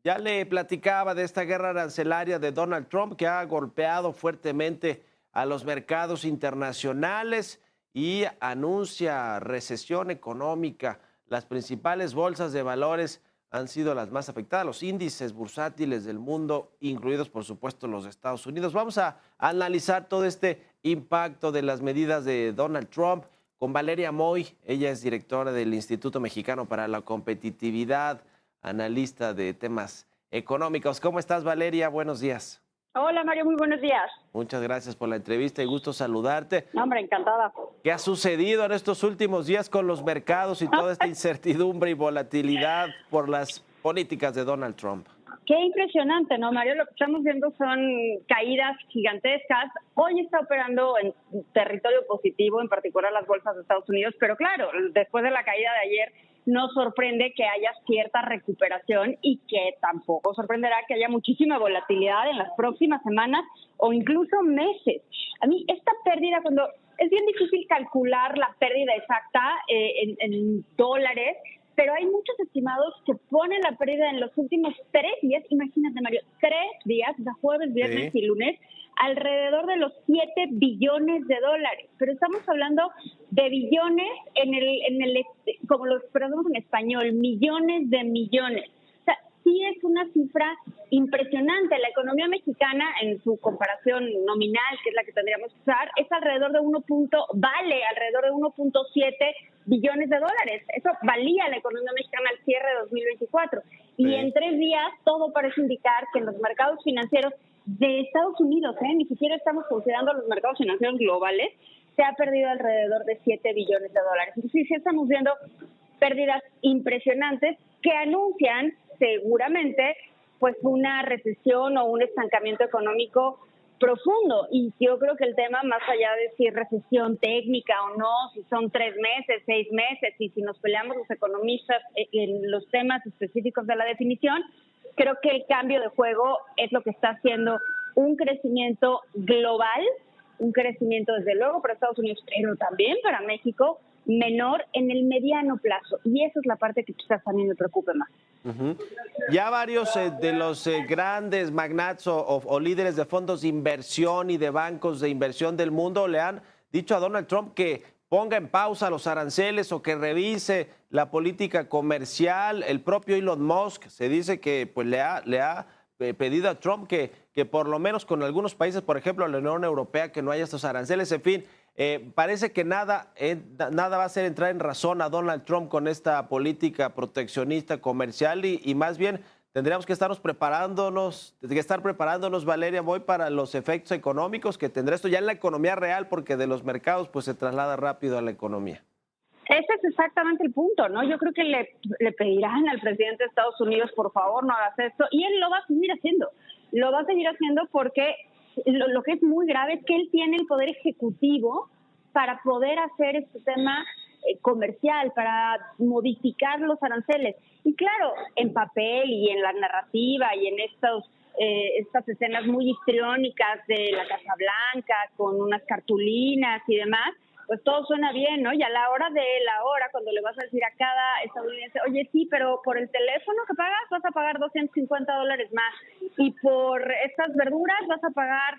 Ya le platicaba de esta guerra arancelaria de Donald Trump que ha golpeado fuertemente a los mercados internacionales y anuncia recesión económica. Las principales bolsas de valores han sido las más afectadas, los índices bursátiles del mundo, incluidos por supuesto los de Estados Unidos. Vamos a analizar todo este impacto de las medidas de Donald Trump con Valeria Moy. Ella es directora del Instituto Mexicano para la Competitividad, analista de temas económicos. ¿Cómo estás, Valeria? Buenos días. Hola Mario, muy buenos días. Muchas gracias por la entrevista y gusto saludarte. No, hombre, encantada. ¿Qué ha sucedido en estos últimos días con los mercados y toda esta incertidumbre y volatilidad por las políticas de Donald Trump? Qué impresionante, ¿no, Mario? Lo que estamos viendo son caídas gigantescas. Hoy está operando en territorio positivo, en particular las bolsas de Estados Unidos, pero claro, después de la caída de ayer, no sorprende que haya cierta recuperación y que tampoco sorprenderá que haya muchísima volatilidad en las próximas semanas o incluso meses. A mí esta pérdida, cuando es bien difícil calcular la pérdida exacta en dólares, pero hay muchos estimados que ponen la pérdida en los últimos 3 días, imagínate Mario, 3 días, de jueves, viernes y lunes, alrededor de los 7 billones de dólares. Pero estamos hablando de billones como lo expresamos en español, millones de millones. O sea, sí es una cifra impresionante. La economía mexicana, en su comparación nominal, que es la que tendríamos que usar, es alrededor de vale alrededor de 1.7 billones de dólares. Eso valía la economía mexicana al cierre de 2024. Y en 3 días todo parece indicar que en los mercados financieros de Estados Unidos, ni siquiera estamos considerando los mercados financieros globales, se ha perdido alrededor de 7 billones de dólares. Entonces sí estamos viendo pérdidas impresionantes que anuncian seguramente pues una recesión o un estancamiento económico profundo. Y yo creo que el tema, más allá de si es recesión técnica o no, si son 3 meses, 6 meses, y si nos peleamos los economistas en los temas específicos de la definición, creo que el cambio de juego es lo que está haciendo un crecimiento global, un crecimiento desde luego para Estados Unidos, pero también para México, menor en el mediano plazo. Y esa es la parte que quizás también me preocupe más. Ya varios de los grandes magnates o líderes de fondos de inversión y de bancos de inversión del mundo le han dicho a Donald Trump que ponga en pausa los aranceles o que revise la política comercial. El propio Elon Musk se dice que pues le ha pedido a Trump que por lo menos con algunos países, por ejemplo la Unión Europea, que no haya estos aranceles. En fin, parece que nada va a hacer entrar en razón a Donald Trump con esta política proteccionista comercial y más bien tendríamos que estar preparándonos, Valeria Moy, para los efectos económicos que tendrá esto ya en la economía real, porque de los mercados pues se traslada rápido a la economía. Ese es exactamente el punto, ¿no? Yo creo que le pedirán al presidente de Estados Unidos, por favor, no hagas esto, y él lo va a seguir haciendo. Lo va a seguir haciendo porque lo que es muy grave es que él tiene el poder ejecutivo para poder hacer este tema comercial, para modificar los aranceles. Y claro, en papel y en la narrativa y en estas escenas muy histriónicas de la Casa Blanca con unas cartulinas y demás, pues todo suena bien, ¿no? Y a la hora cuando le vas a decir a cada estadounidense, oye, sí, pero por el teléfono que pagas vas a pagar $250 más, y por estas verduras vas a pagar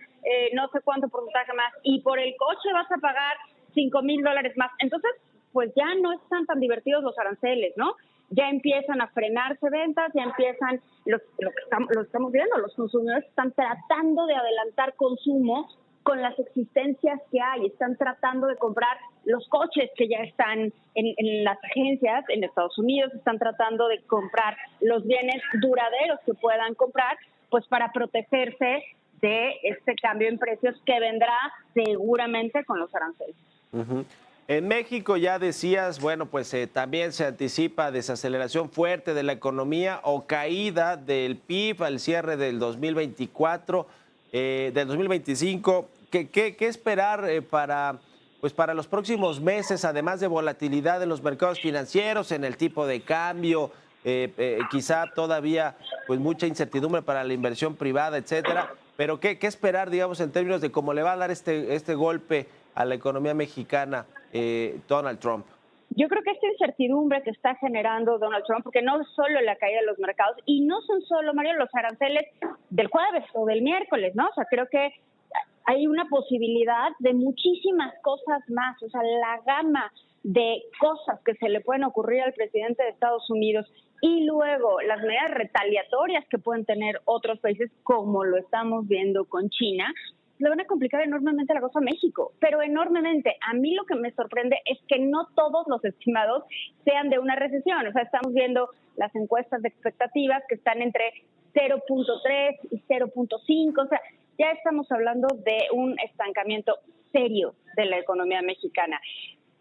no sé cuánto porcentaje más, y por el coche vas a pagar $5,000 más. Entonces, pues ya no están tan divertidos los aranceles, ¿no? Ya empiezan a frenarse ventas, ya empiezan, lo estamos viendo, los consumidores están tratando de adelantar consumo con las existencias que hay, están tratando de comprar los coches que ya están en las agencias en Estados Unidos, están tratando de comprar los bienes duraderos que puedan comprar, pues para protegerse de este cambio en precios que vendrá seguramente con los aranceles. En México ya decías, bueno, pues también se anticipa desaceleración fuerte de la economía o caída del PIB al cierre del 2024, del 2025. ¿Qué esperar para los próximos meses, además de volatilidad en los mercados financieros, en el tipo de cambio, quizá todavía pues mucha incertidumbre para la inversión privada, etcétera? Pero ¿qué esperar, digamos, en términos de cómo le va a dar este golpe a la economía mexicana Donald Trump? Yo creo que esta incertidumbre que está generando Donald Trump, porque no es solo la caída de los mercados, y no son solo, Mario, los aranceles del jueves o del miércoles, ¿no? O sea, creo que hay una posibilidad de muchísimas cosas más, o sea, la gama de cosas que se le pueden ocurrir al presidente de Estados Unidos y luego las medidas retaliatorias que pueden tener otros países, como lo estamos viendo con China, le van a complicar enormemente la cosa a México, pero enormemente. A mí lo que me sorprende es que no todos los estimados sean de una recesión. O sea, estamos viendo las encuestas de expectativas que están entre 0.3 y 0.5. O sea, ya estamos hablando de un estancamiento serio de la economía mexicana.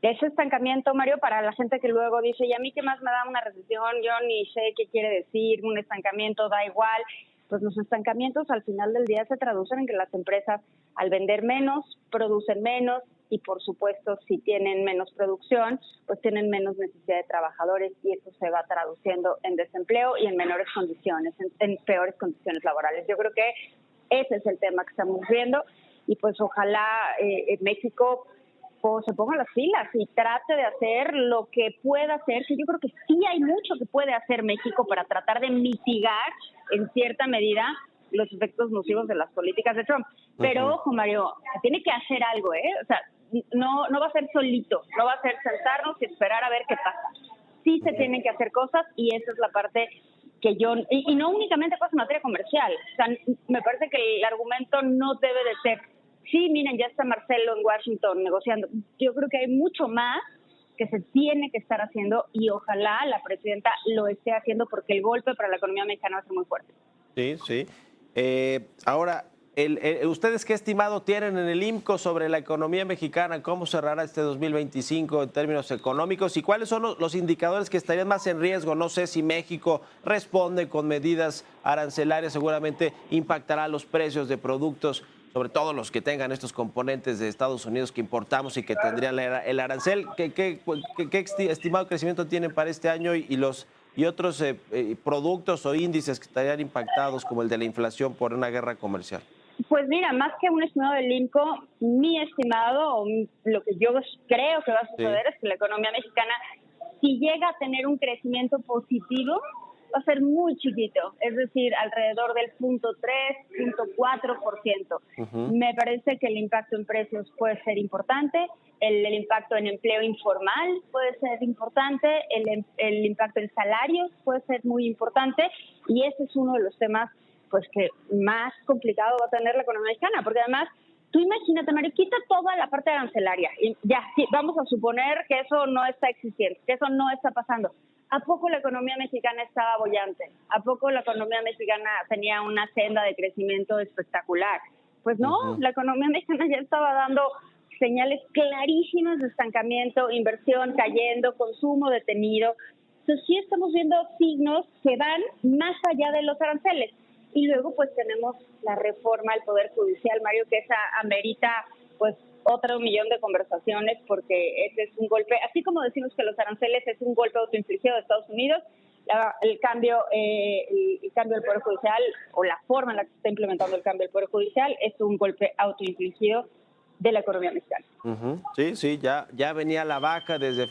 Ese estancamiento, Mario, para la gente que luego dice, ¿y a mí qué más me da una recesión? Yo ni sé qué quiere decir, un estancamiento da igual. Pues los estancamientos al final del día se traducen en que las empresas al vender menos, producen menos y por supuesto si tienen menos producción, pues tienen menos necesidad de trabajadores y eso se va traduciendo en desempleo y en menores condiciones, en peores condiciones laborales. Yo creo que ese es el tema que estamos viendo y pues ojalá México se ponga las pilas y trate de hacer lo que pueda hacer, que yo creo que sí hay mucho que puede hacer México para tratar de mitigar en cierta medida los efectos nocivos de las políticas de Trump. Pero, ojo, Mario, tiene que hacer algo, ¿eh? O sea, no va a ser solito, no va a ser sentarnos y esperar a ver qué pasa. Sí se tienen que hacer cosas y esa es la parte que yo... Y no únicamente cosas en materia comercial. O sea, me parece que el argumento no debe de ser sí, miren, ya está Marcelo en Washington negociando. Yo creo que hay mucho más que se tiene que estar haciendo y ojalá la presidenta lo esté haciendo porque el golpe para la economía mexicana va a ser muy fuerte. Sí, sí. Ahora, ¿ustedes qué estimado tienen en el IMCO sobre la economía mexicana? ¿Cómo cerrará este 2025 en términos económicos? ¿Y cuáles son los indicadores que estarían más en riesgo? No sé si México responde con medidas arancelarias, seguramente impactará los precios de productos, sobre todo los que tengan estos componentes de Estados Unidos que importamos y que tendrían el arancel. ¿Qué estimado crecimiento tienen para este año y otros productos o índices que estarían impactados como el de la inflación por una guerra comercial? Pues mira, más que un estimado del INCO, mi estimado, o lo que yo creo que va a suceder es que la economía mexicana, si llega a tener un crecimiento positivo, va a ser muy chiquito, es decir, alrededor del 0.3, 0.4%. Me parece que el impacto en precios puede ser importante, el impacto en empleo informal puede ser importante, el impacto en salarios puede ser muy importante y ese es uno de los temas pues que más complicado va a tener la economía mexicana, porque además tú imagínate, Mario, quita toda la parte arancelaria y ya, sí, vamos a suponer que eso no está existiendo, que eso no está pasando. ¿A poco la economía mexicana estaba boyante? ¿A poco la economía mexicana tenía una senda de crecimiento espectacular? Pues no, la economía mexicana ya estaba dando señales clarísimas de estancamiento, inversión cayendo, consumo detenido. Entonces sí estamos viendo signos que van más allá de los aranceles. Y luego pues tenemos la reforma al Poder Judicial, Mario, que esa amerita pues otro millón de conversaciones porque ese es un golpe, así como decimos que los aranceles es un golpe autoinfligido de Estados Unidos, el cambio del Poder Judicial o la forma en la que se está implementando el cambio del Poder Judicial es un golpe autoinfligido de la economía mexicana. Sí, ya venía la baja desde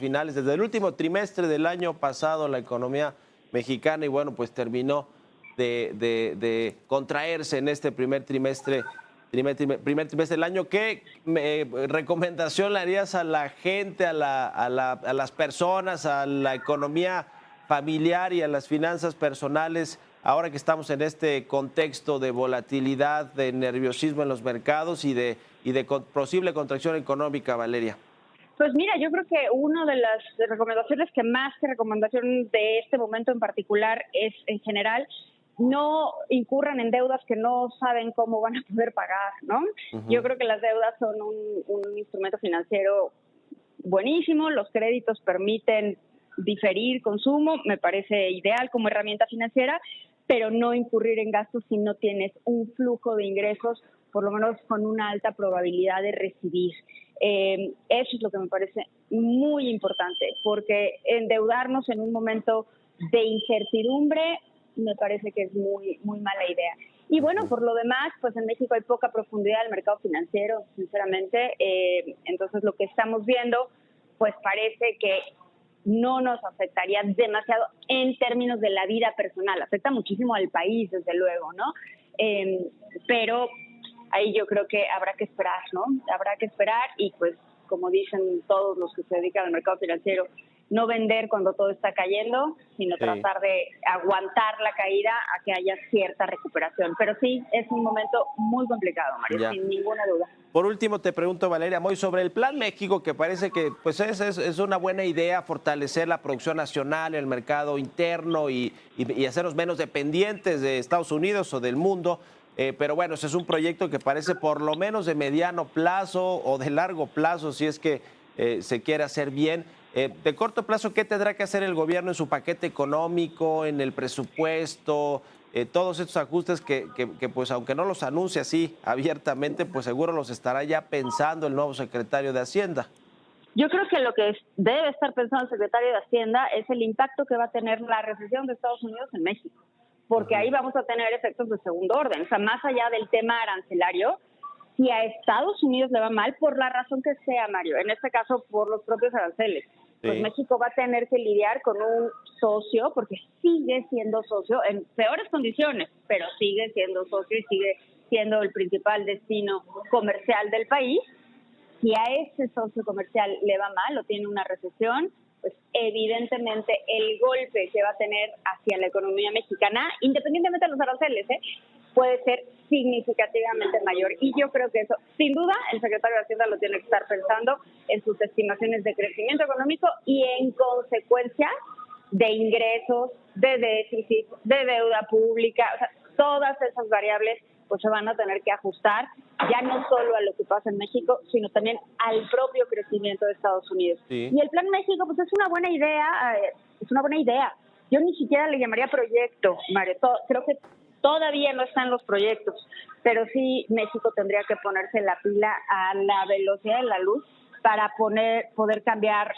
el último trimestre del año pasado la economía mexicana y bueno, pues terminó de contraerse en este primer trimestre del año. ¿Qué recomendación le harías a la gente, a las personas, a la economía familiar y a las finanzas personales ahora que estamos en este contexto de volatilidad, de nerviosismo en los mercados y de posible contracción económica, Valeria? Pues mira, yo creo que una de las recomendaciones que más que recomendación de este momento en particular es, en general, no incurran en deudas que no saben cómo van a poder pagar, ¿no? Yo creo que las deudas son un instrumento financiero buenísimo, los créditos permiten diferir consumo, me parece ideal como herramienta financiera, pero no incurrir en gastos si no tienes un flujo de ingresos, por lo menos con una alta probabilidad de recibir. Eso es lo que me parece muy importante, porque endeudarnos en un momento de incertidumbre me parece que es muy, muy mala idea. Y bueno, por lo demás, pues en México hay poca profundidad del mercado financiero, sinceramente. Entonces lo que estamos viendo, pues parece que no nos afectaría demasiado en términos de la vida personal. Afecta muchísimo al país, desde luego, ¿no? Pero ahí yo creo que habrá que esperar, ¿no? Habrá que esperar y pues, como dicen todos los que se dedican al mercado financiero, no vender cuando todo está cayendo, sino tratar de aguantar la caída a que haya cierta recuperación. Pero sí, es un momento muy complicado, Mario, sin ninguna duda. Por último, te pregunto, Valeria Moy, sobre el Plan México, que parece que pues es una buena idea fortalecer la producción nacional, el mercado interno y hacernos menos dependientes de Estados Unidos o del mundo. Pero bueno, ese es un proyecto que parece por lo menos de mediano plazo o de largo plazo, si es que se quiere hacer bien. De corto plazo, ¿qué tendrá que hacer el gobierno en su paquete económico, en el presupuesto? Todos estos ajustes que pues aunque no los anuncie así abiertamente, pues seguro los estará ya pensando el nuevo secretario de Hacienda. Yo creo que lo que debe estar pensando el secretario de Hacienda es el impacto que va a tener la recesión de Estados Unidos en México, porque ahí vamos a tener efectos de segundo orden. O sea, más allá del tema arancelario, si a Estados Unidos le va mal, por la razón que sea, Mario, en este caso por los propios aranceles, pues México va a tener que lidiar con un socio, porque sigue siendo socio en peores condiciones, pero sigue siendo socio y sigue siendo el principal destino comercial del país. Si a ese socio comercial le va mal o tiene una recesión, pues evidentemente el golpe que va a tener hacia la economía mexicana, independientemente de los aranceles, puede ser significativamente mayor. Y yo creo que eso, sin duda, el secretario de Hacienda lo tiene que estar pensando en sus estimaciones de crecimiento económico y en consecuencia de ingresos, de déficit, de deuda pública. O sea, todas esas variables pues se van a tener que ajustar ya no solo a lo que pasa en México, sino también al propio crecimiento de Estados Unidos. Y el Plan México pues es una buena idea, Yo ni siquiera le llamaría proyecto, Mario. Creo que todavía no están los proyectos, pero sí México tendría que ponerse la pila a la velocidad de la luz para poder cambiar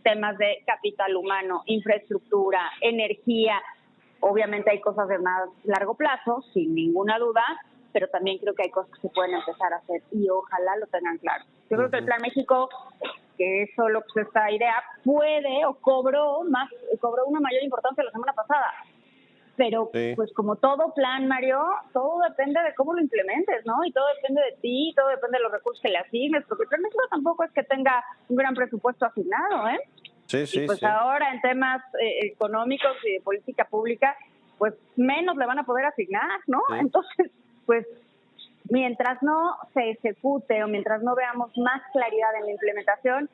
temas de capital humano, infraestructura, energía. Obviamente hay cosas de más largo plazo, sin ninguna duda, pero también creo que hay cosas que se pueden empezar a hacer y ojalá lo tengan claro. Yo creo que el Plan México, que es solo pues esta idea, puede o cobró una mayor importancia la semana pasada. Pero pues como todo plan, Mario, todo depende de cómo lo implementes, ¿no? Y todo depende de ti, todo depende de los recursos que le asignes, porque el Plan México tampoco es que tenga un gran presupuesto asignado, ¿eh? Y pues ahora en temas económicos y de política pública, pues menos le van a poder asignar, ¿no? Entonces, pues mientras no se ejecute o mientras no veamos más claridad en la implementación,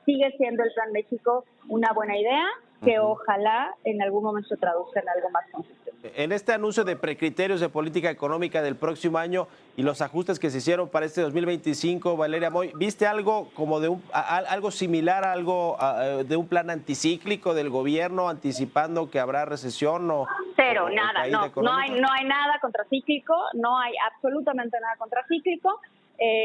sigue siendo el Plan México una buena idea que ojalá en algún momento se traduzca en algo más consistente. En este anuncio de precriterios de política económica del próximo año y los ajustes que se hicieron para este 2025, Valeria Moy, ¿viste algo como de algo similar a algo de un plan anticíclico del gobierno anticipando que habrá recesión o cero, nada, no hay nada contracíclico, no hay absolutamente nada contracíclico,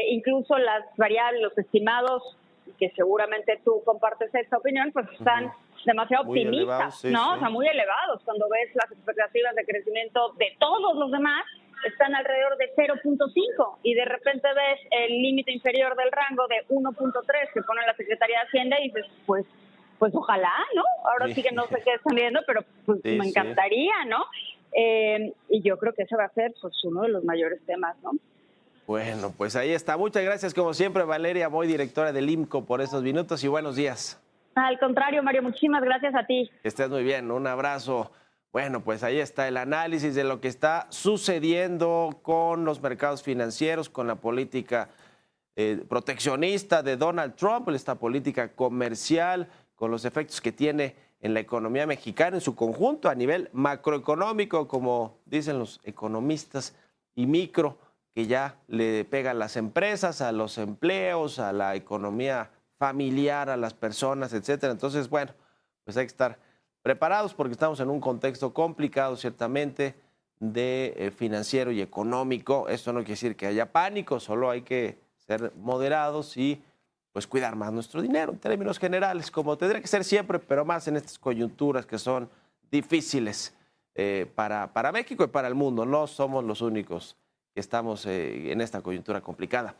incluso las variables, los estimados, que seguramente tú compartes esta opinión, pues están demasiado optimistas, ¿no? O sea, muy elevados. Cuando ves las expectativas de crecimiento de todos los demás, están alrededor de 0.5 y de repente ves el límite inferior del rango de 1.3 que pone la Secretaría de Hacienda y dices, pues ojalá, ¿no? Ahora sí que no sé qué están viendo, pero pues me encantaría, ¿no? Y yo creo que ese va a ser pues uno de los mayores temas, ¿no? Bueno, pues ahí está. Muchas gracias, como siempre, Valeria Moy, directora del IMCO, por estos minutos y buenos días. Al contrario, Mario, muchísimas gracias a ti. Que estés muy bien, un abrazo. Bueno, pues ahí está el análisis de lo que está sucediendo con los mercados financieros, con la política proteccionista de Donald Trump, esta política comercial, con los efectos que tiene en la economía mexicana en su conjunto, a nivel macroeconómico, como dicen los economistas, y micro, que ya le pega a las empresas, a los empleos, a la economía familiar, a las personas, etcétera. Entonces, bueno, pues hay que estar preparados porque estamos en un contexto complicado, ciertamente, de financiero y económico. Esto no quiere decir que haya pánico, solo hay que ser moderados y pues cuidar más nuestro dinero en términos generales, como tendría que ser siempre, pero más en estas coyunturas que son difíciles para México y para el mundo. No somos los únicos que estamos en esta coyuntura complicada.